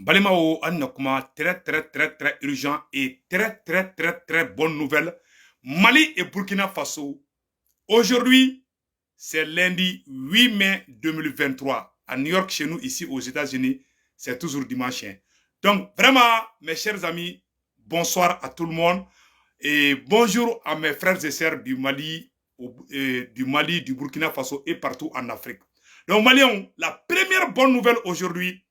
Balemao Annakuma, très urgent et très bonne nouvelle. Mali et Burkina Faso. Aujourd'hui, c'est lundi 8 mai 2023. À New York, chez nous, ici aux États-Unis, c'est toujours dimanche. Donc, vraiment, mes chers amis, bonsoir à tout le monde. Et bonjour à mes frères et sœurs du Mali, du Burkina Faso et partout en Afrique. Donc, Maliens, la première bonne nouvelle aujourd'hui,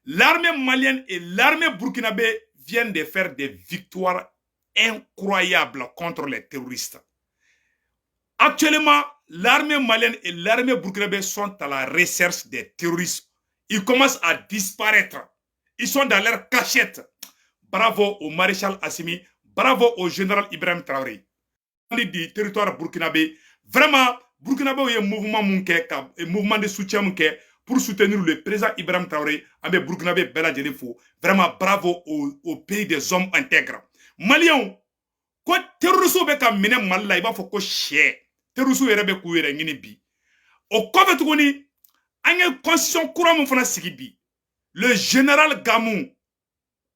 l'armée malienne et l'armée burkinabé viennent de faire des victoires incroyables contre les terroristes. Actuellement, l'armée malienne et l'armée burkinabé sont à la recherche des terroristes. Ils commencent à disparaître. Ils sont dans leur cachette. Bravo au maréchal Assimi, bravo au général Ibrahim Traoré. Du territoire burkinabé, vraiment, burkinabé a un mouvement de soutien pour soutenir le président Ibrahim Traoré, avec burkinabé Bella Djelefo. Vraiment, bravo au pays des hommes intègres. Maliens, quand terroristes ont été menés mal là, il va falloir que chien. Terroristes ont été couvrir en bi. Au COVID, on a une constitution couramment fana sigibi. Le général Gamou,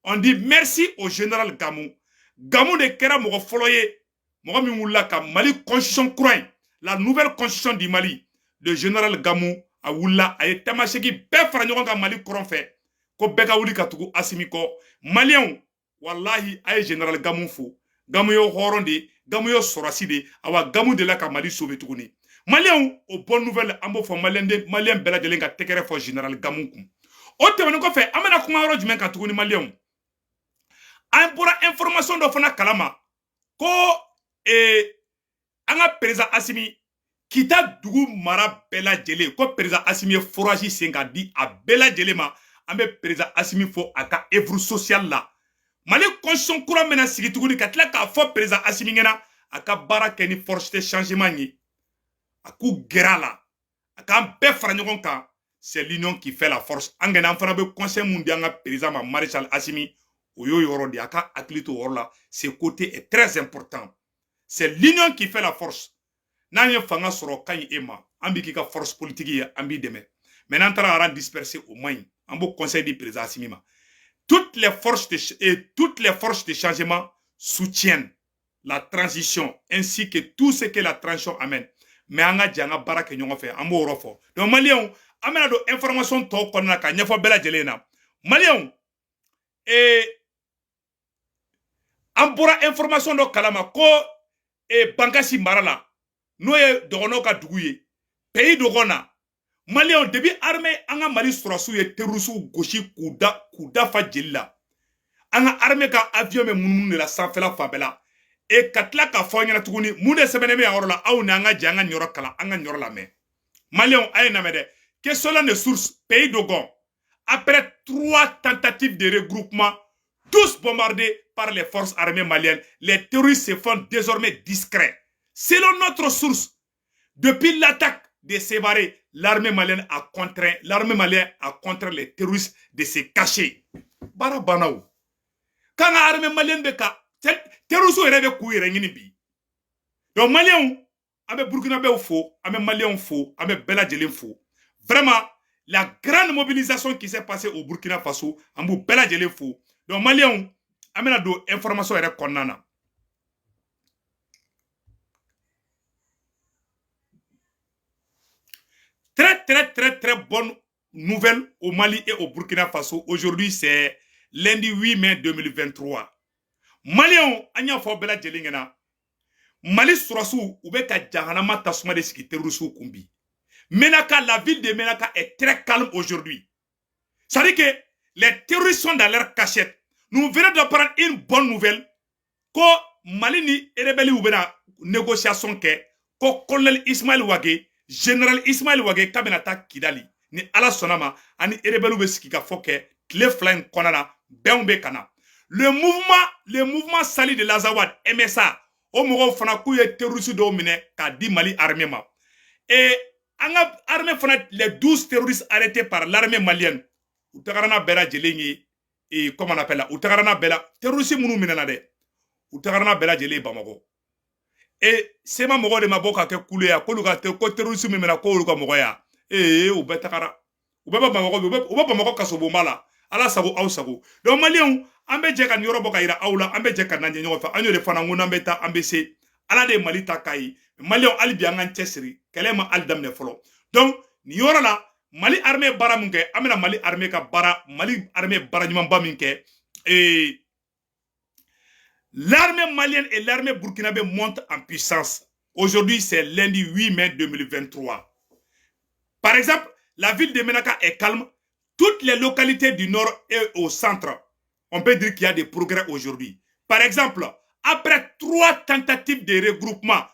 on dit merci au général Gamou. Gamou de Kera Mogo Foloye, Mogo Mimoulaka, Mali constitution courant, la nouvelle constitution du Mali, le général Gamou a Wula a été tamasheki be faranyoka ka Mali courant fait, ko beka wuli katugu asimiko, Malien, wallahi a général Gamou fou, Gamou yo horonde, Gamou yo sorasi de, awa Gamou de la ka Mali sauvé tuguni. Malien, au bonne nouvelle, ambo fo Malien bela de lenga tekere fo général Gamou kum. O te ko fait, amena kuma ro jumen ka tuguni Malien. An bɔra information dɔ fana kalama ko an ka président Assimi kita dugu mara bɛɛ lajɛlen ko président Assimi ye forage sen ka di a bɛɛ lajɛlen ma. An bɛ président Assimi fo a ka œuvre sociale la. Mali constitution kura mena sigi tuguni ka tila k'a fɔ président Assimi ɲɛna a ka baara kɛ ni force de changement ye. A k'u gɛrɛ a la. A k'an bɛɛ fara ɲɔgɔn kan. C'est l'union qui fait la force. An gɛna an fana bɛ conseil mun di an ka président ma maréchal Assimi. Ce côté est très important. C'est l'union qui fait la force. N'a fanga soro kay ema, ambi ka force politique ambi deme. Maintenant tara disperser au moins. Ambo conseil du président Assimima. Toutes les forces de changement soutiennent la transition ainsi que tout ce que la transition amène. Mais anga janga baraka nyongo fe ambo rofo. Donc Malien amena do information to konna ka nyafo bela jelena. Malien an bɔra information dɔ kalama ko Bankassi mara la n'o ye dɔgɔnɔw ka dugu ye pays dɔgɔna Maliens depuis armée an ka Mali sɔrɔsiw ye terroristes gosi k'u dafa jeli la an ka armée ka avion bɛ munumunu de la sanfɛla fanfɛla ka tila k'a fɔ an ɲɛna tuguni mun de sɛbɛnnen bɛ yan yɔrɔ la aw ni an ka jɛ an ka ɲɔrɔ kalan an ka ɲɔrɔ lamɛn Maliens a ye namɛ dɛ question de source pays Dogon après 3 tentatives de regroupement tous bombardés par les forces armées maliennes, les terroristes se font désormais discrets. Selon notre source, depuis l'attaque de Sévaré, l'armée malienne a contraint les terroristes de se cacher. Barabanao. Quand l'armée malienne de terroristes sont courir bi. Donc Maliens, avec Burkinabé faux, avec Maliens faux, avec Bella Djelem faux. Vraiment, la grande mobilisation qui s'est passée au Burkina Faso, en Bella Djelem faux. Donc Maliens, amena do information yɛrɛ kɔnɔna na. Très bonne nouvelle au Mali et au Burkina Faso. Aujourd'hui, c'est lundi 8 mai 2023. Maliens, anya fɔ bɛɛ lajɛlen ɲɛna. Mali surasiw u bɛ ka jahanama tasuma de sigi terroristes kunbi. Menaka, la ville de Menaka est très calme aujourd'hui. Ça veut dire que les terroristes sont dans leur cachette. Nous venons d'apprendre une bonne nouvelle que Mali ni rebelle ou bena négociation ke ko colonel Ismaël Wage, général Ismaël Wage kabinata Kidali ni ala sonama ani rebelle be skika foke clé flying konana benbe kana. Le mouvement sali de l'Azawad MSA o mogo fana ku ye terroriste do mine ka di Mali armée ma. Et anga armée fana les 12 terroristes arrêtés par l'armée malienne. Utagarana bela jelengi et comment on appelle là, Utagarana Bella, terroriste mounou minanade, Utagarana Bella Jele Bamako. Et c'est ma mogo de ma boka ke koulé à Koluga, terroriste mimena Koluga Mogoya, ou Betakara, ou Baba Bamako, ou Baba Bamako Kasobomala, ala sago aw sago donc malien ambe je ka nyoro boka ira awla ambe je ka nanje nyofa anyo le fana ngona mbeta ambe se ala de mali takai malien albi an chesri kelema aldam ne folo donc ni yoro la mali armée bara munke amena mali armée ka bara mali armée bara nyuma ba minke et l'armée malienne et l'armée burkinabé montent en puissance. Aujourd'hui, c'est lundi 8 mai 2023. Par exemple, la ville de Menaka est calme. Toutes les localités du nord et au centre, on peut dire qu'il y a des progrès aujourd'hui. Par exemple, après 3 tentatives de regroupement,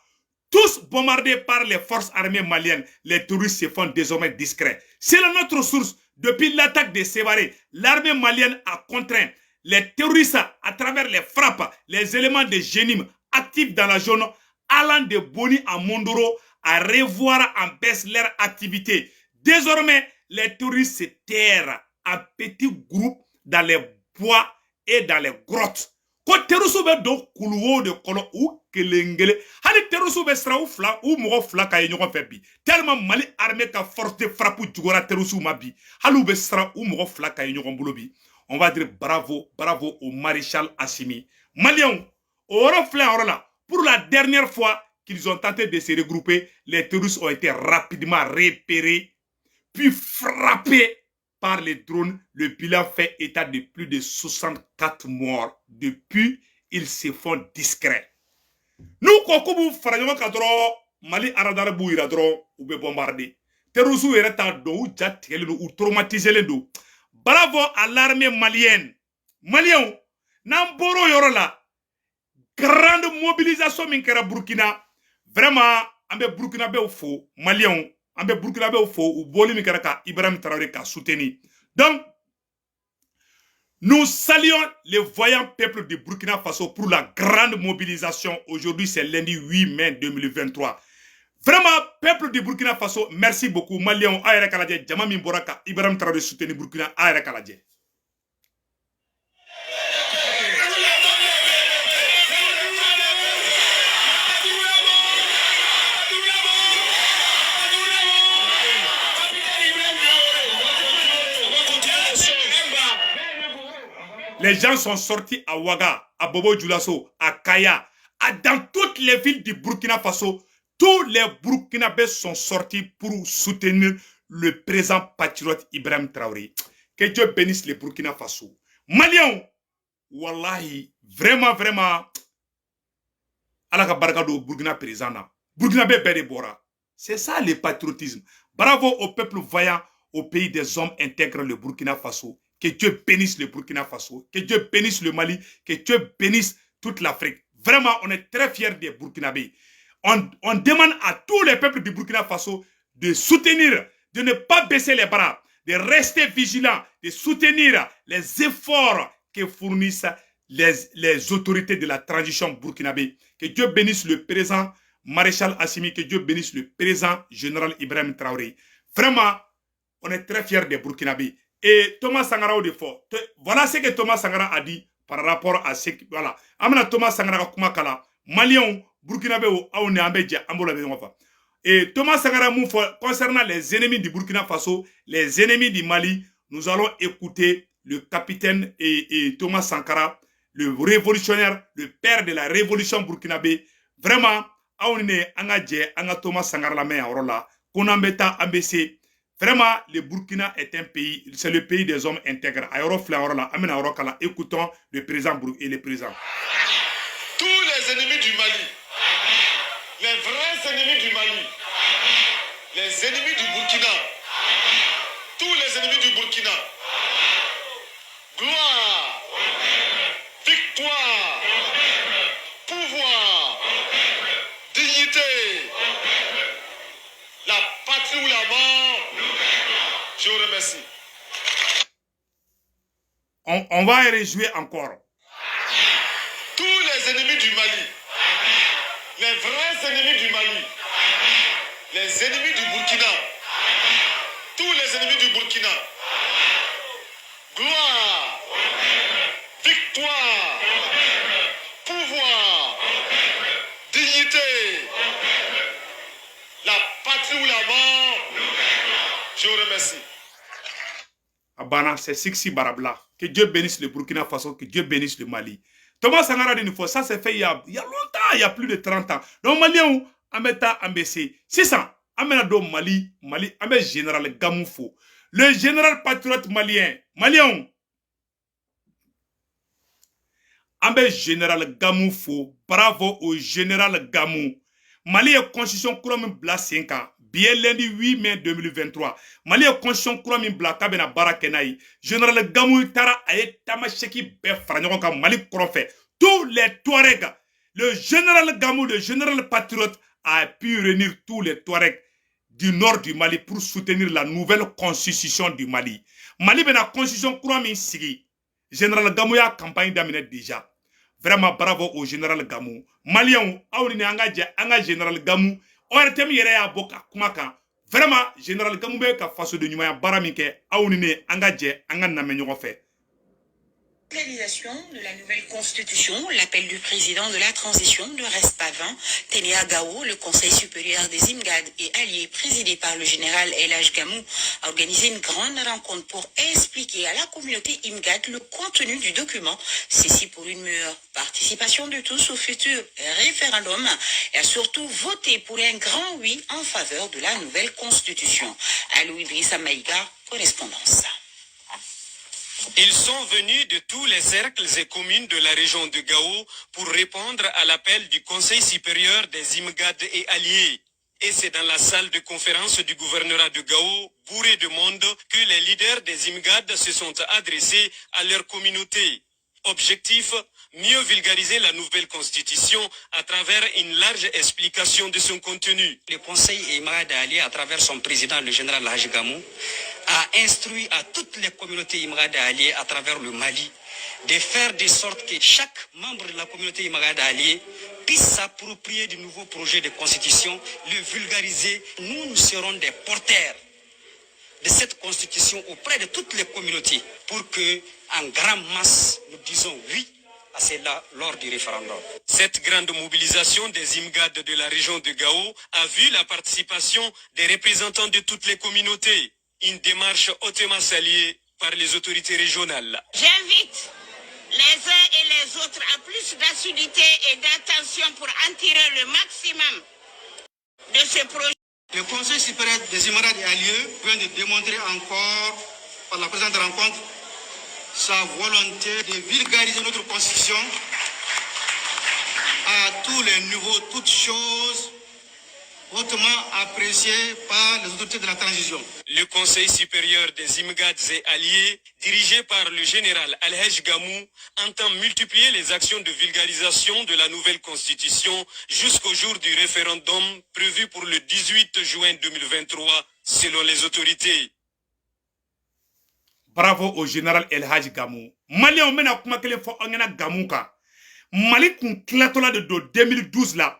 tous bombardés par les forces armées maliennes, les terroristes se font désormais discrets. Selon notre source, depuis l'attaque de Sévaré, l'armée malienne a contraint les terroristes à travers les frappes, les éléments de génie actifs dans la zone, allant de Boni à Mondoro, à revoir en baisse leur activité. Désormais, les terroristes se terrent en petits groupes dans les bois et dans les grottes. Quand terroristes be do kuluwo de kolo ou kelengele, hali terroristes be sra ou fla ou mogo fla ka yenyo fait bi. Tellement Mali armée ka force de frappe jugora terroristes ma bi. Hali be sra ou mogo fla ka yenyo bolo bi. On va dire bravo, bravo au maréchal Assimi. Maliens, au là, pour la dernière fois qu'ils ont tenté de se regrouper, les terroristes ont été rapidement repérés, puis frappés par les drones. Le bilan fait état de plus de 64 morts. Depuis, ils se font discrets. Nous, quand nous faisons Mali aradara bouira dro ou be bombarder. Terroristes ou traumatisés. Bravo à l'armée malienne. Maliens, Namboro Yorola, grande mobilisation minkera Burkina. Vraiment, ambe Burkina be faux. Maliens, ambe Burkina be faux ou boli minkera ka Ibrahim Traoré ka soutenu. Donc, nous saluons les voyants peuples de Burkina Faso pour la grande mobilisation. Aujourd'hui, c'est lundi 8 mai 2023. Vraiment, peuple de Burkina Faso, merci beaucoup. Maliens, Aïra Kaladje, Djamami Boraka, Ibrahim Traoré soutenu Burkina, Aïra Kaladje. Les gens sont sortis à Ouaga, à Bobo Dioulasso, à Kaya, dans toutes les villes du Burkina Faso. Tous les Burkinabés sont sortis pour soutenir le président patriote Ibrahim Traoré. Que Dieu bénisse les Burkina Faso. Maliens, wallahi, vraiment, vraiment, ala ka baraka do Burkina président na. Burkinabé bere bora. C'est ça le patriotisme. Bravo au peuple vaillant, au pays des hommes intègres, le Burkina Faso. Que Dieu bénisse le Burkina Faso. Que Dieu bénisse le Mali. Que Dieu bénisse toute l'Afrique. Vraiment, on est très fiers des Burkinabés. On demande à tous les peuples du Burkina Faso de soutenir, de ne pas baisser les bras, de rester vigilants, de soutenir les efforts que fournissent les autorités de la transition burkinabé. Que Dieu bénisse le président maréchal Assimi, que Dieu bénisse le président général Ibrahim Traoré. Vraiment, on est très fiers des Burkinabés. Et Thomas Sankara au défaut. Voilà ce que Thomas Sankara a dit par rapport à ce que... Voilà. Amena Thomas Sankara Kumakala, Maliens, Burkinabé ou Aoune Ambedja, Ambola Beyofa. Et Thomas Sankara Moufo, concernant les ennemis du Burkina Faso, les ennemis du Mali, nous allons écouter le capitaine et Thomas Sankara, le révolutionnaire, le père de la révolution burkinabé. Vraiment, Aoune Angadje, Anga Thomas Sankara la main à Orola, Konambeta ABC. Vraiment, le Burkina est un pays, c'est le pays des hommes intègres. Écoutons le président et le président. Tous les ennemis du Mali, les vrais ennemis du Mali, les ennemis du Burkina, tous les ennemis du Burkina, gloire, victoire, pouvoir, dignité, la patrie ou la mort, je vous remercie. On va y réjouir encore. Tous les ennemis du Mali, les vrais ennemis du Mali, les ennemis du Burkina, tous les ennemis du Burkina, gloire, victoire, pouvoir, dignité, la patrie ou la mort, je vous remercie. Abana, c'est Sixi Barabla. Que Dieu bénisse le Burkina Faso, que Dieu bénisse le Mali. Thomas Sankara dit une fois, ça s'est fait il y a longtemps, il y a plus de 30 ans. Donc, Malien, on met ta ambassadeur. C'est ça. On met Mali, on met général Gamoufo. Le général patriote malien, on met général Gamoufo. Bravo au général Gamou. Mali est constitution courant bla 5 ans. Bien lundi 8 mai 2023. Mali est constitution courant bla kabena barakenaï. Général Gamou Tara aye tamasheki be franyon ka Mali courant fait. Tous les Touaregs. Le général Gamou, le général patriote a pu réunir tous les Touaregs du nord du Mali pour soutenir la nouvelle constitution du Mali. Mali bena constitution courant min sigi. Général Gamou ya campagne d'amener déjà. Vraiment bravo au général Gamou. Malien, aouni anga général Gamou. ORTM yere ya boka kumaka. Vraiment général Gamou be ka faso de nyuma baramike aouni anga name ñogo fe. Réalisation de la nouvelle constitution, l'appel du président de la transition ne reste pas vain. Ténéa Gao, le Conseil supérieur des IMGAD et alliés présidé par le général El Hadj Gamou, a organisé une grande rencontre pour expliquer à la communauté IMGAD le contenu du document. Ceci pour une meilleure participation de tous au futur référendum et a surtout voté pour un grand oui en faveur de la nouvelle constitution. Alou Idrissa Maïga, correspondance. Ils sont venus de tous les cercles et communes de la région de Gao pour répondre à l'appel du Conseil supérieur des IMGAD et alliés. Et c'est dans la salle de conférence du gouvernorat de Gao, bourré de monde, que les leaders des IMGAD se sont adressés à leur communauté. Objectif, mieux vulgariser la nouvelle constitution à travers une large explication de son contenu. Le Conseil IMGAD allié, à travers son président, le général El Hadj Gamou, a instruit à toutes les communautés IMGAD alliées à travers le Mali de faire de sorte que chaque membre de la communauté IMGAD alliée puisse s'approprier du nouveau projet de constitution, le vulgariser. Nous serons des porteurs de cette constitution auprès de toutes les communautés pour que, en grande masse, nous disons oui à cela lors du référendum. Cette grande mobilisation des IMGAD de la région de Gao a vu la participation des représentants de toutes les communautés. Une démarche hautement saluée par les autorités régionales. J'invite les uns et les autres à plus d'assiduité et d'attention pour en tirer le maximum de ce projet. Le Conseil supérieur des IMGAD et alliés vient de démontrer encore, par la présente rencontre, sa volonté de vulgariser notre constitution à tous les niveaux, toutes choses hautement apprécié par les autorités de la transition. Le Conseil supérieur des IMGAD et alliés, dirigé par le général El Hadj Gamou, entend multiplier les actions de vulgarisation de la nouvelle constitution jusqu'au jour du référendum prévu pour le 18 juin 2023, selon les autorités. Bravo au général El Hadj Gamou. Mali on mena kuma kele fo angena Gamou ka. Mali kun klatola de 2012 là.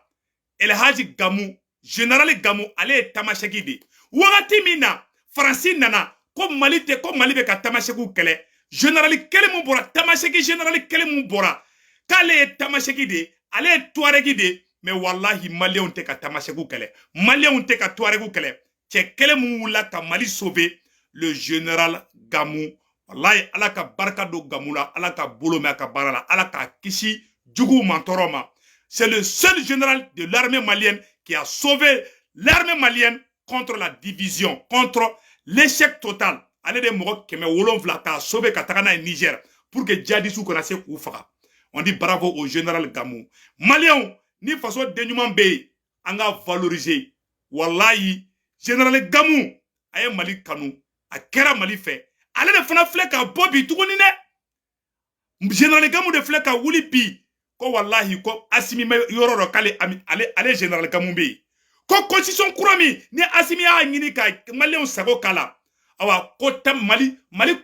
El Hadj Gamou, général Gamou ale tamasheki de. Wagati mina Francine nana ko Mali te ko Mali be ka tamasheku kele. Général kele mu bora tamasheki général kele mu bora. Kale tamasheki de, ale Touaregi de, mais wallahi Mali on te ka tamasheku kele. Mali on te ka Touaregu kele. Che kele mu la ka Mali sauver. Le général Gamou, wallahi ala ka barka do Gamou la, ala ka bolo me ka barala, ala ka kishi djugu mantoroma. C'est le seul général de l'armée malienne qui a sauvé l'armée malienne contre la division, contre l'échec total. Allez de moro keme wolon vla ka sauvé Katakana et Niger pour que djihadistes connaissent Oufara. On dit bravo au général Gamou. Malien, ni façon dénuement be, anga valoriser. Wallahi, général Gamou, aye Mali Kanou. A kera Mali fait. Ale de fana flek a bobi tuguni ne. Général Gamou de flek a wuli bi. Ko wallahi ko Assimi yororo kale ale général Gamou be. Ko constitution kurami ni Assimi a nyini ka Malien sago kala. Awa ko tam Mali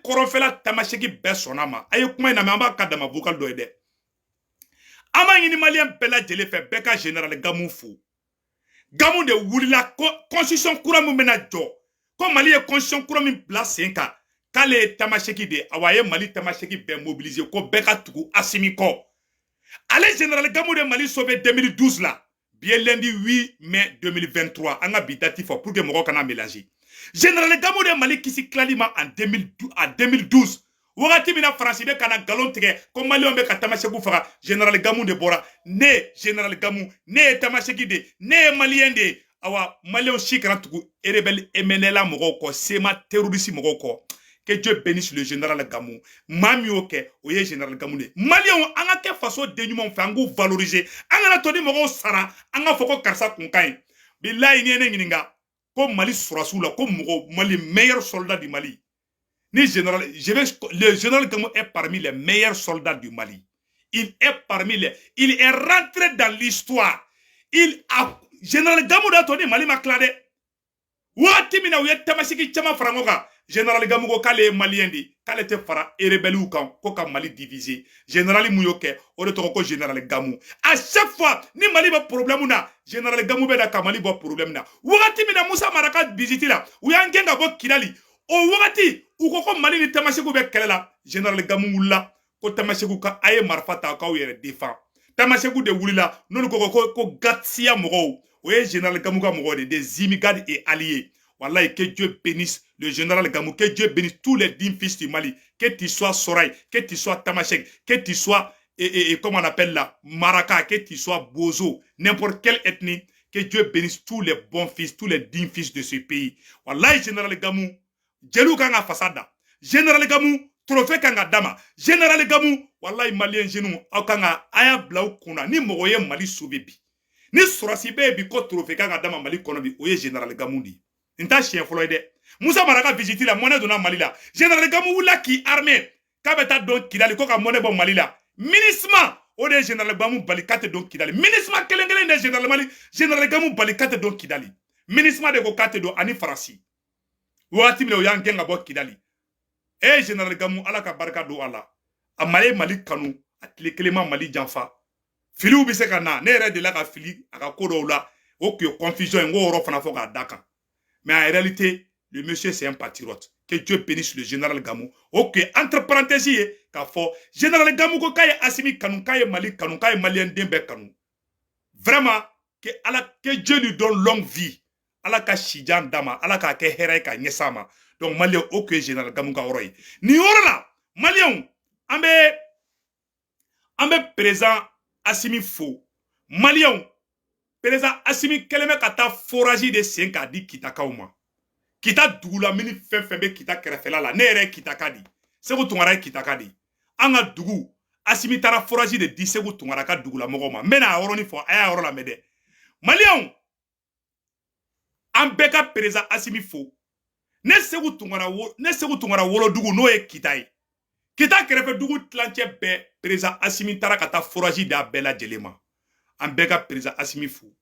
korofela tamasheki be sonama. Aye kuma ina me amba kadama vocal do ede. Ama nyini Malien bela jele fait beka général Gamou fou. Gamou de wuli la constitution kurami mena jo. Comme Mali est conscient qu'on a place 5 ans, quand les tamasheki de Awaye Mali tamasheki ben mobilisé, ko beka tuku Assimi ko. Allez général Gamou de Mali sauvé 2012 là, bien lundi 8 mai 2023, on a bidatif pour que Moro kana mélanger. Général Gamou de Mali qui s'y clalima en 2012. Wagati mina France be kana galon tige ko Mali on be ka Tamashekou faga Général Gamou de bora ne Général Gamou ne Tamashekou de ne Malien de awa Malien shikran tugu rebelle MNLA mogo ko sema terroriste mogo ko. Que Dieu bénisse le général Gamou. Mami oke, oye général Gamou de. Malien anga ke façon dénuement fait angou valoriser. Anga na toni mogo sara, anga foko karsa kunkai. Billahi niene ngininga. Comme Mali Sourassou là, comme Mali meilleur soldat du Mali. Le général Gamou est parmi les meilleurs soldats du Mali. Il est rentré dans l'histoire. Général Gamou da toni Mali maklade. Wati mina ouye Tamashekou chama frangoka. Général Gamou ko kale malien di kale te fara rebelle kan ko ka Mali divisé. Général Mouyoke o de to ko général Gamou. À chaque fois ni Mali ba problème na général Gamou be da ka Mali ba problème na. Wagati mina Moussa Maraka visite la ou ya ngenga bo Kidali. O wagati u ko Mali ni Tamashekou be kelela général Gamou la ko Tamashekou ka aye marfata ka o yere défend. Tamashekou de wulila non ko Gatsia mogo. Oye général Gamou ka mogo des immigrants et alliés. Wallahi, que Dieu bénisse le général Gamou, que Dieu bénisse tous les 10 fils du Mali, que tu sois Soraï, que tu sois Tamashek, que tu sois, comment on appelle là, Maraka, que tu sois Bozo, n'importe quelle ethnie, que Dieu bénisse tous les bons fils, tous les 10 fils de ce pays. Wallahi, général Gamou, Djelou Kanga Fasada, général Gamou, trophée Kanga Dama, général Gamou, Wallahi, Malien Genou, Akanga, Aya Blau Kuna, ni Mogoye Mali Soubebi, ni Sorasibe, Biko trophée Kanga Dama Mali Konobi, Oye général Gamou di. Nta chien folo de Moussa Maraka visite la monnaie donna Mali la général Gamou la qui armée kabeta don Kidali ko ka monnaie bon Mali la ministre o de général Gamou balikate don Kidali ministre kelengelen de général Mali général Gamou balikate don Kidali ministre de ko kate do ani farasi wati mi o yang genga bo Kidali général Gamou ala ka barka do ala a Mali kanu atli kelema Mali janfa filiu bi se kana ne re de la ka fili aka kodo la o que confusion ngo ro fana fo ka daka. Mais en réalité, le monsieur c'est un patriote. Que Dieu bénisse le général Gamou. Ok, entre parenthèses, général Gamou ko kaye Assimi Kanou, kaye Mali Kanou, kaye Malien Dembe Kanou. Vraiment, que Dieu lui donne longue vie. Allah ka Shijan Dama, Allah ka ke Hera ka Nyesama. Donc Malien, ok, général Gamou ka oroy. Ni orala, Malien, ambe présent Assimi Fo. Malien, président Assimi Keleme kata forage de 5 a dit kita kauma. Kita dougou mini femme kita kerefela la nere kita kadi. Sego tungara kita kadi. Anga dougou Assimi tara forage de 10 sego tungara ka dougou la mogoma. Mena oroni fo aya oro la mede. Malion ambeka président Assimi fo. Ne sego tungara wolo dougou no e kitai. Kita kerefe dougou tlanche be président Assimi tara kata forage da bela jelema. Ambeka président Assimi fou.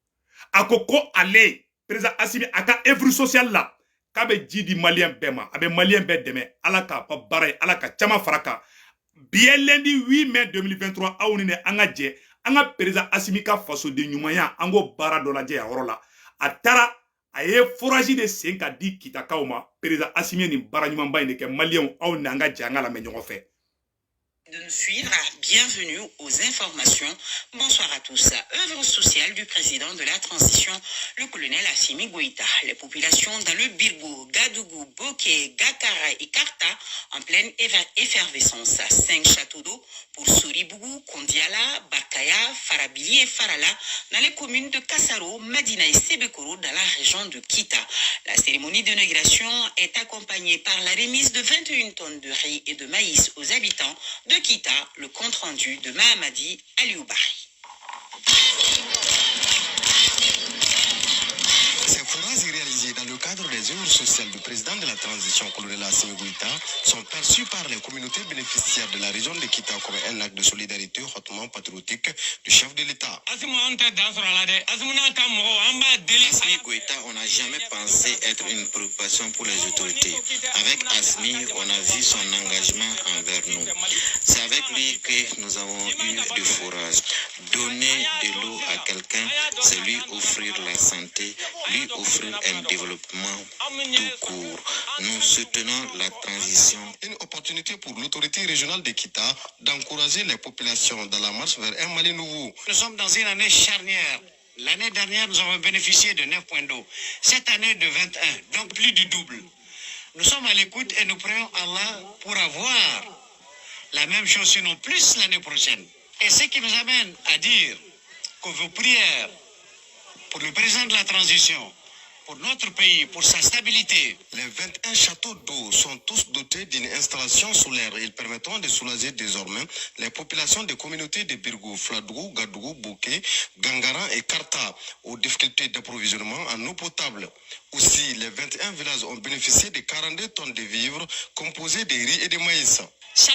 Akoko ale président Assimi aka œuvre sociale la kabe jidi malien bema abe malien be deme alaka pa baray alaka chama faraka bien lundi 8 mai 2023 awnine anga je anga président Assimi ka faso de nyumaya ango bara dolaje ya orola atara aye forage de 5 a dit kitakauma président Assimi ni bara nyumamba inde ke malien awne anga je anga la menyo fait de nous suivre. Bienvenue aux informations. Bonsoir à tous. Œuvre sociale du président de la transition, le colonel Assimi Goïta. Les populations dans le Birgo, Gadougou, Boké, Gatara et Karta en pleine effervescence. 5 châteaux d'eau pour Souribougou, Kondiala, Barkaya, Farabili et Farala dans les communes de Kassaro, Madina et Sebekoro dans la région de Kita. La cérémonie d'inauguration est accompagnée par la remise de 21 tonnes de riz et de maïs aux habitants de Kita, le compte-rendu de Mahamadi Alioubari. Ces forages réalisés dans le cadre des œuvres sociales du président de la transition, colonel Assimi Goïta, sont perçus par les communautés bénéficiaires de la région de Kita comme un acte de solidarité hautement patriotique du chef de l'État. Assimi Goïta, on n'a jamais pensé être une préoccupation pour les autorités. Avec Assimi, on a vu son engagement envers nous. C'est avec lui que nous avons eu du fourrage. Donner de l'eau à quelqu'un, c'est lui offrir la santé, lui offrir un développement tout court. Nous soutenons la transition. Une opportunité pour l'autorité régionale de Kita d'encourager les populations dans la marche vers un Mali nouveau. Nous sommes dans une année charnière. L'année dernière, nous avons bénéficié de 9 points d'eau. Cette année, de 21, donc plus du double. Nous sommes à l'écoute et nous prions Allah pour avoir la même chose, sinon plus l'année prochaine. Et ce qui nous amène à dire que vos prières pour le président de la transition, pour notre pays, pour sa stabilité. Les 21 châteaux d'eau sont tous dotés d'une installation solaire. Ils permettront de soulager désormais les populations des communautés de Birgou, Fladougou, Gadougou, Bouquet, Gangaran et Karta aux difficultés d'approvisionnement en eau potable. Aussi, les 21 villages ont bénéficié de 42 tonnes de vivres composées de riz et de maïs. Nous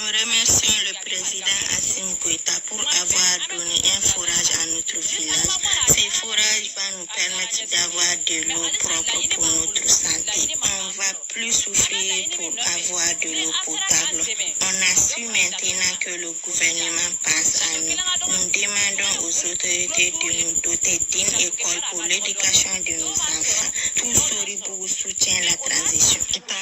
remercions le président Assimi Goïta pour avoir donné un forage à notre village. Ces forages vont nous permettre d'avoir de l'eau propre pour notre santé. On va plus souffrir pour avoir de l'eau potable. On a su maintenant que le gouvernement pense à nous. Nous demandons aux autorités de nous doter d'une école pour l'éducation de nos enfants. Tout Soribou soutient la transition. Kita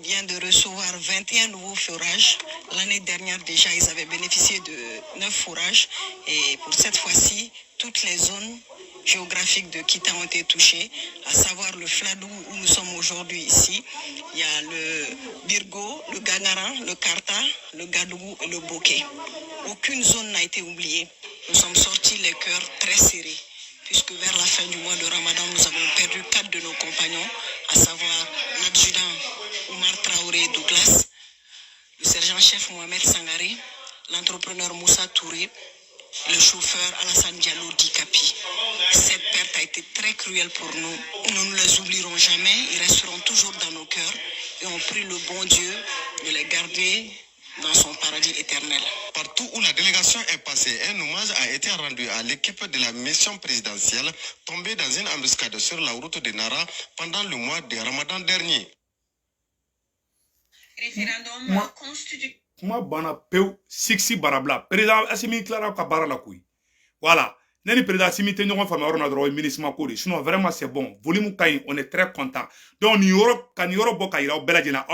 vient de recevoir 21 nouveaux forages. L'année dernière déjà, ils avaient bénéficié de 9 forages. Et pour cette fois-ci, toutes les zones géographiques de Kita ont été touchées, à savoir le Fladou où nous sommes aujourd'hui ici. Il y a le Birgo, le Gangaran, le Karta, le Gadougou et le Bokeh. Aucune zone n'a été oubliée. Nous sommes sortis les cœurs très serrés, puisque vers la fin du mois de Ramadan, nous avons perdu 4 de nos compagnons, à savoir l'adjudant Oumar Traoré Douglas, le sergent-chef Mohamed Sangaré, l'entrepreneur Moussa Touré, le chauffeur Alassane Diallo Dikapi. Cette perte a été très cruelle pour nous. Nous ne les oublierons jamais, ils resteront toujours dans nos cœurs et on prie le bon Dieu de les garder dans son paradis éternel. Partout où la délégation est passée, un hommage a été rendu à l'équipe de la mission présidentielle tombée dans une embuscade sur la route de Nara pendant le mois de Ramadan dernier. Référendum constitutionnel. Kuma bana peu sixi barabla président Assimi clara ka bara la kuy voilà nani président Assimi te ñogon fama orona dro ministre ma ko de sinon vraiment c'est bon volume kay on est très content donc ni yoro kan yoro boka ira o beladjena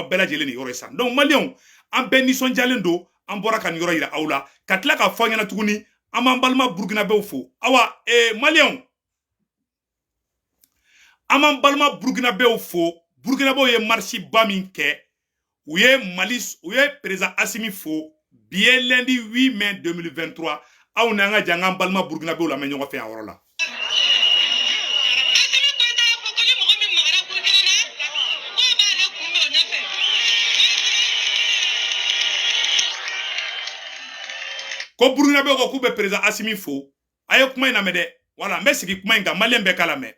ni yoro san donc malion en ben son jalendo en bora kan yoro ira awla katla ka fanya na tuguni amam balma burkina be fo awa malion amam balma burkina be fo burkina bo ye marchi bamin ke où est Malis, où est président Assimi Fo, bien lundi 8 mai 2023, à on a un jangan balma Burkina Faso la meilleure fait à Orola. Ko Burkina Faso ko be président Assimi Fo, ayo kuma ina mede, voilà, mais c'est qui kuma inga malien be kala me.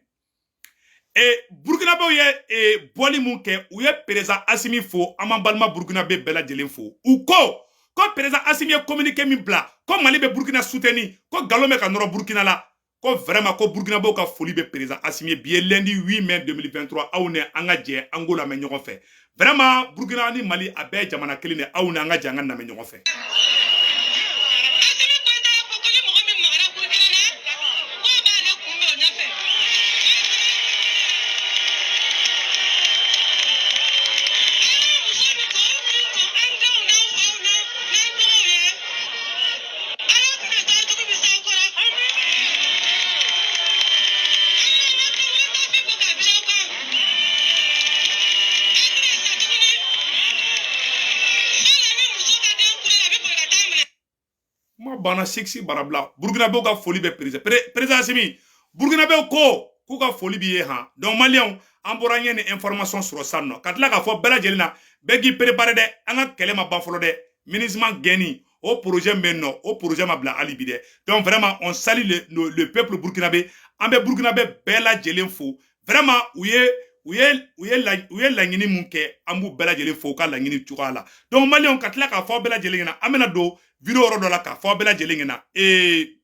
Et Burkina Faso ye boli munke ou ye président Assimi Fo amambalma Burkina be bela jelen fo ou ko président Assimi ye communiqué min bla ko Mali be Burkina soutenu ko galome ka noro Burkina la ko vraiment ko Burkina Faso ka folie be président Assimi bien lundi 8 mai 2023 awne anga je Angola me ñogon fe vraiment Burkina ni Mali abe jamana keline awne anga janga na me ñogon fe. Bana sexy barabla Burkina Faso ka folie be président Assimi Burkina Faso ko ku ka folie bi ha donc malien ambora ñene information sur sanno katla ka fo bela jelina be gi préparer de anga kelema banfolo de ministre geni au projet menno au projet mabla alibi de donc vraiment on salue le peuple burkinabé ambe burkinabé bela jelen fo vraiment ouye la ngini munke ambu bela jelen fo ka la ngini tukala donc malien katla ka fo bela jelina amena do vidéo do la ka fo bela jelina et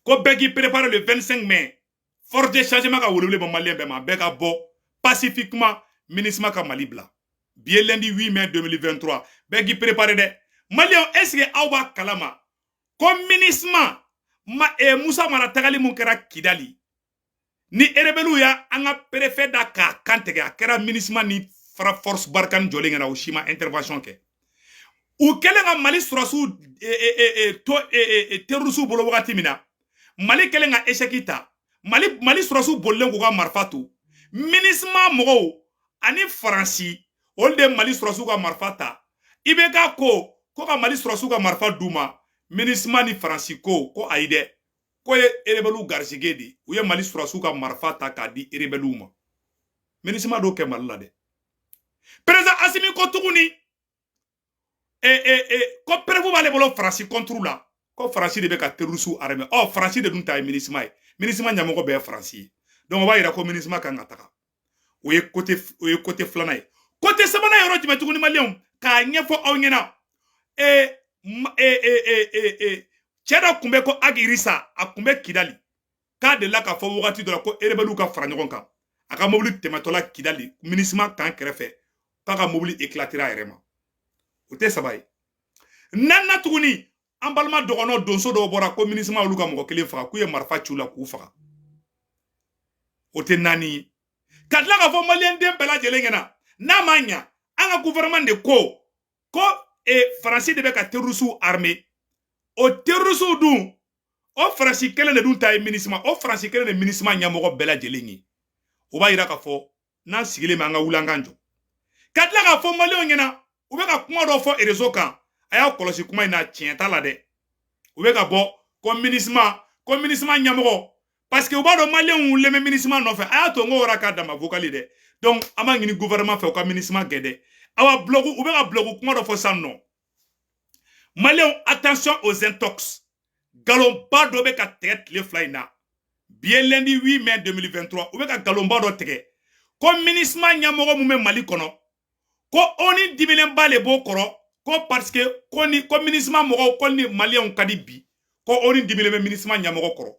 ko begi prépare le 25 mai force de changement ka wolole bo malien be ma bega bo pacifiquement ministre ka malibla bien lundi 8 mai 2023 begi préparé de malien est-ce que awa kalama comme ministre Moussa Mara tagali mun kera Kidali ni erebelu ya anga préfet da ka kantege kera ministre ni fra force barkan jolingena o shima intervention ke u kelen ka Mali surasu terroristu bolo wagati mina Mali kelen ka échec ta Mali surasu bollen ko ka marfa to MINUSMA mɔgɔw ani Faransi ol de Mali surasu ka marfa ta ibe ka ko ka Mali surasu ka marfa duma MINUSMA ni Faransi ko ayi dɛ ko ye rebelu garisige di u ye Mali surasu ka marfa ta ka di rebelu ma MINUSMA do kɛ Mali la dɛ président Assimi ko tuguni ko prévu b'ale bolo Faransi contre la ko Faransi de bɛ ka terroristu armé Faransi de dun ta ye MINUSMA ye MINUSMA ɲɛmɔgɔ bɛɛ ye Faransi ye donc o b'a yira ko MINUSMA kan ka taga o ye côté filanan ye côté sabanan yɔrɔ jumɛn tuguni maliyɛnw k'a ɲɛfɔ aw ɲɛna cɛ dɔ tun bɛ ko Agirisa a tun bɛ Kidali k'a delila k'a fɔ wagati dɔ la ko rebelles ka fara ɲɔgɔn kan a ka mobili tɛmɛtɔla Kidali MINUSMA kan kɛrɛfɛ k'a ka mobili éclatera a yɛrɛ ma o tɛ saba ye nan tuguni an balima dɔgɔnɔ donso dɔw bɔra ko MINUSMA olu ka mɔgɔ kelen faga k'u ye marifa ci u la k'u faga o tɛ naani ye ka tila k'a fɔ maliyɛn den bɛɛ lajɛlen ɲɛna n'a ma ɲa an ka gouvernement de ko Faransi de bɛ ka terroristu armé o terroristu dun o Faransi kelen de dun ta ye MINUSMA o Faransi kelen de MINUSMA ɲɛmɔgɔ bɛɛ lajɛlen ye o b'a yira k'a fɔ n'an sigilen bɛ an ka wuli an k'an jɔ ka tila k'a fɔ maliyɛnw ɲɛna u bɛ ka kuma dɔ fɔ réseau kan a y'a kɔlɔsi kuma in na tiɲɛ t'a la dɛ u bɛ ka bɔ ko MINUSMA ɲɛmɔgɔ parce que u b'a dɔn maliyɛnw wulilen bɛ MINUSMA nɔfɛ a y'a to n ko wara k'a dama vocal dɛ donc an b'a ɲini gouvernement fɛ u ka MINUSMA gɛn dɛ awa bloc u bɛ ka bloc kuma dɔ fɔ sisan nɔ maliyɛnw attention aux intox galonba dɔ bɛ ka tigɛ tile fila in na bi ye lundi 8 mai 2023 u bɛ ka galonba dɔ tigɛ ko MINUSMA ɲɛmɔgɔ mun bɛ Mali kɔnɔ ko oni diminenba le b'o kɔrɔ ko parce que ko MINUSMA mɔgɔw ko ni maliyɛnw ka di bi ko oni diminen bɛ MINUSMA ɲɛmɔgɔ kɔrɔ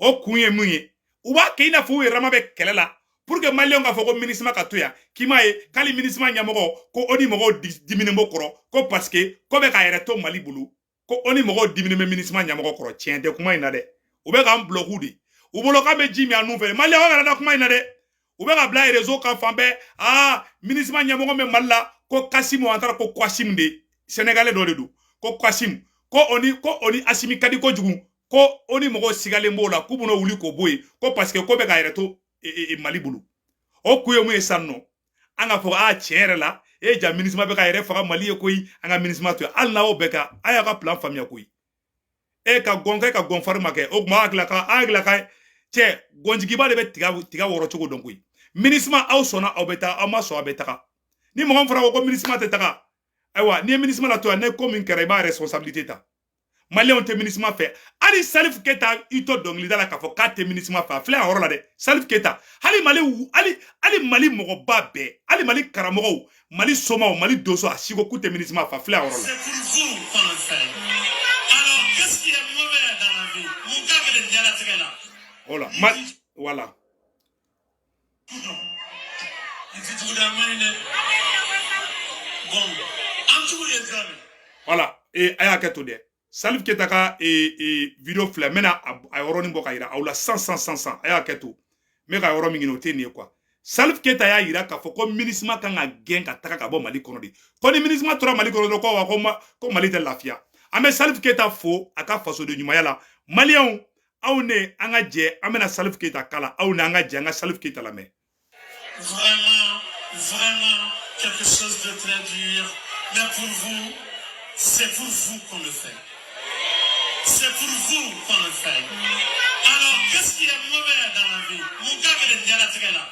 o kun ye mun ye u b'a kɛ i n'a fɔ u yɛrɛma bɛ kɛlɛ la pour que maliyɛnw k'a fɔ ko MINUSMA ka to yan k'i m'a ye k'ali MINUSMA ɲɛmɔgɔ ko oni mɔgɔw diminen b'o kɔrɔ ko parce que ko bɛ k'a yɛrɛ to Mali bolo ko oni mɔgɔw diminen bɛ MINUSMA ɲɛmɔgɔ kɔrɔ tiɲɛ tɛ kuma in na dɛ u bɛ k'an bloquer de u bolo k'an bɛ ji min an nun fɛ maliyɛnw kana da kuma in na dɛ u bɛ ka bila réseau kan fan bɛɛ MINUSMA ɲɛmɔgɔ bɛ Mali la ko Kasimu an taara ko Kwasim de Sénégalais dɔ de don ko Kwasim ko oni Assimi ka di kojugu ko oni mɔgɔw sigalen b'o la k'u bɛna wuli k'o bɔ yen ko parce que ko bɛ k'a yɛrɛ to Mali bolo o kun ye mun ye sisan nɔ an ka fɔ tiɲɛ yɛrɛ la ja MINUSMA bɛ k'a yɛrɛ faga Mali ye koyi an ka MINUSMA to yen hali n'aw bɛɛ ka a y'a ka plan faamuya koyi ka gɔn farima kɛ o tuma an hakilila ka cɛ gɔnjigiba de bɛ tiga wɔrɔ cogo dɔn koyi MINUSMA aw sɔnna aw bɛ taa aw ma sɔn a bɛ taga ni mɔgɔ min fɔra ko MINUSMA tɛ taga ayiwa ni ye MINUSMA la to yan ne ko min kɛra i b'a responsabilité ta maliyɛnw tɛ MINUSMA fɛ hali Salif Keita i to dɔnkilida la k'a fɔ k'a tɛ MINUSMA fɛ a filɛ a yɔrɔ la dɛ Salif Keita hali Mali mɔgɔba bɛɛ hali Mali karamɔgɔw Mali somaw Mali donso a si ko k'u tɛ MINUSMA fɛ a filɛ a yɔrɔ la. Voilà. Voilà, et a y'a kɛ to dɛ Salif Keita ka vidéo filɛ n bɛna a yɔrɔnin bɔ ka yira aw la san a y'a kɛ to n bɛ ka yɔrɔ min ɲini o tɛ nin ye quoi Salif Keita y'a yira k'a fɔ ko MINUSMA kan ka gɛn ka taga ka bɔ Mali kɔnɔ de ko ni MINUSMA tora Mali kɔnɔ dɔrɔn ko Mali tɛ lafiya an bɛ Salif Keita fo a ka fasoden ɲumanya la maliyɛnw aw ne an ka jɛ an bɛna Salif Keita kala aw ne an ka jɛ an ka Salif Keita lamɛn. Vraiment quelque chose de très dur, mais pour vous, c'est pour vous qu'on le fait. C'est pour vous qu'on le fait. Alors, qu'est-ce qui est mauvais dans la vie? Mon gars, il est déjà là.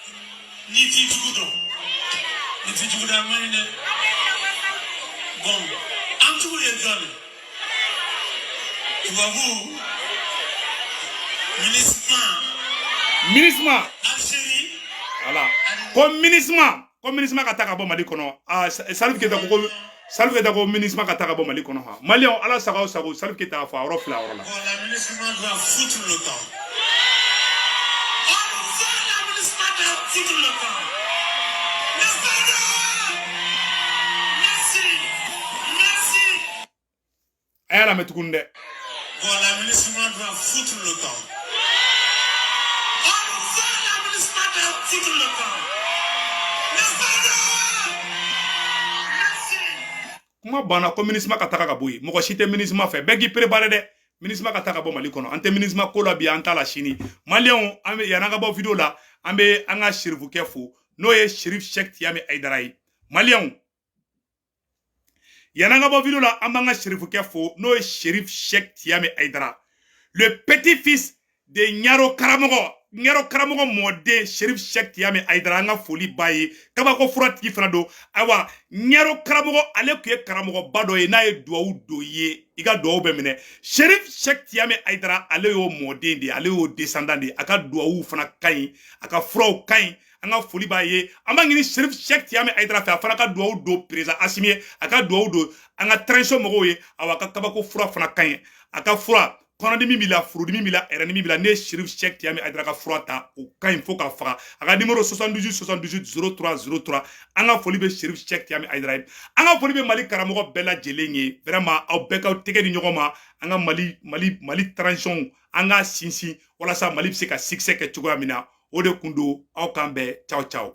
Ni ti jugudo. Ni ti jugudo amane. Bon, en tout les jeunes. Tu vois vous? MINUSMA. Algérie. Voilà. Comme MINUSMA ka taga bɔ Mali kɔnɔ Salif Keita ko MINUSMA ka taga bɔ Mali kɔnɔ ha maliyɛnw ala sago aw sago Salif Keita a fɔ a yɔrɔ filɛ a yɔrɔ la. La MINUSMA doit foutre le camp. La MINUSMA doit foutre le camp. Merci. A y'a lamɛn tuguni dɛ. La MINUSMA doit foutre le camp. La MINUSMA doit foutre le camp. kuma bana ko ministre ka taga ka boyi moko site ministre fait begi préparer de ministre ka taga bo Mali kono ante ministre ko la bi anta la chini malien ambe yananga bo vidéo la ambe anga sherifu kefo no ye Sheriff Cheikh Tiame Aidara malien yananga bo vidéo la ambanga sherifu kefo no ye Sheriff Cheikh Tiame Aidara le petit-fils de Nyaro Karamogo mode Sheriff Cheikh Tiame Aidara nga foli baye kabako furatiki fana do awa Nyaro Karamogo ale kuye Karamogo bado ye na ye duawu do ye iga duawu be mene Sheriff Cheikh Tiame Aidara ale yo mode de ale yo descendant de aka duawu fana kayi aka furaw kayi anga foli baye amangini Sheriff Cheikh Tiame Aidara fa fana ka duawu do président Assimi aka duawu do anga transition mogo ye awa ka kabako fura fana kayi aka fura kɔnɔdimi b'i la furudimi b'i la ɛrɛnimi b'i la ne Sheriff Cheikh Tiame Aidara ka fura ta o ka ɲi fo ka faga a ka numéro 78 78 03 03 an ka foli bɛ Sheriff Cheikh Tiame Aidara ye an ka foli bɛ Mali karamɔgɔ bɛɛ lajɛlen ye vraiment aw bɛɛ ka tɛgɛ di ɲɔgɔn ma an ka Mali transition an ka sinsin walasa Mali bɛ se ka succès kɛ cogoya min na o de kun do aw kan bɛɛ ciao ciao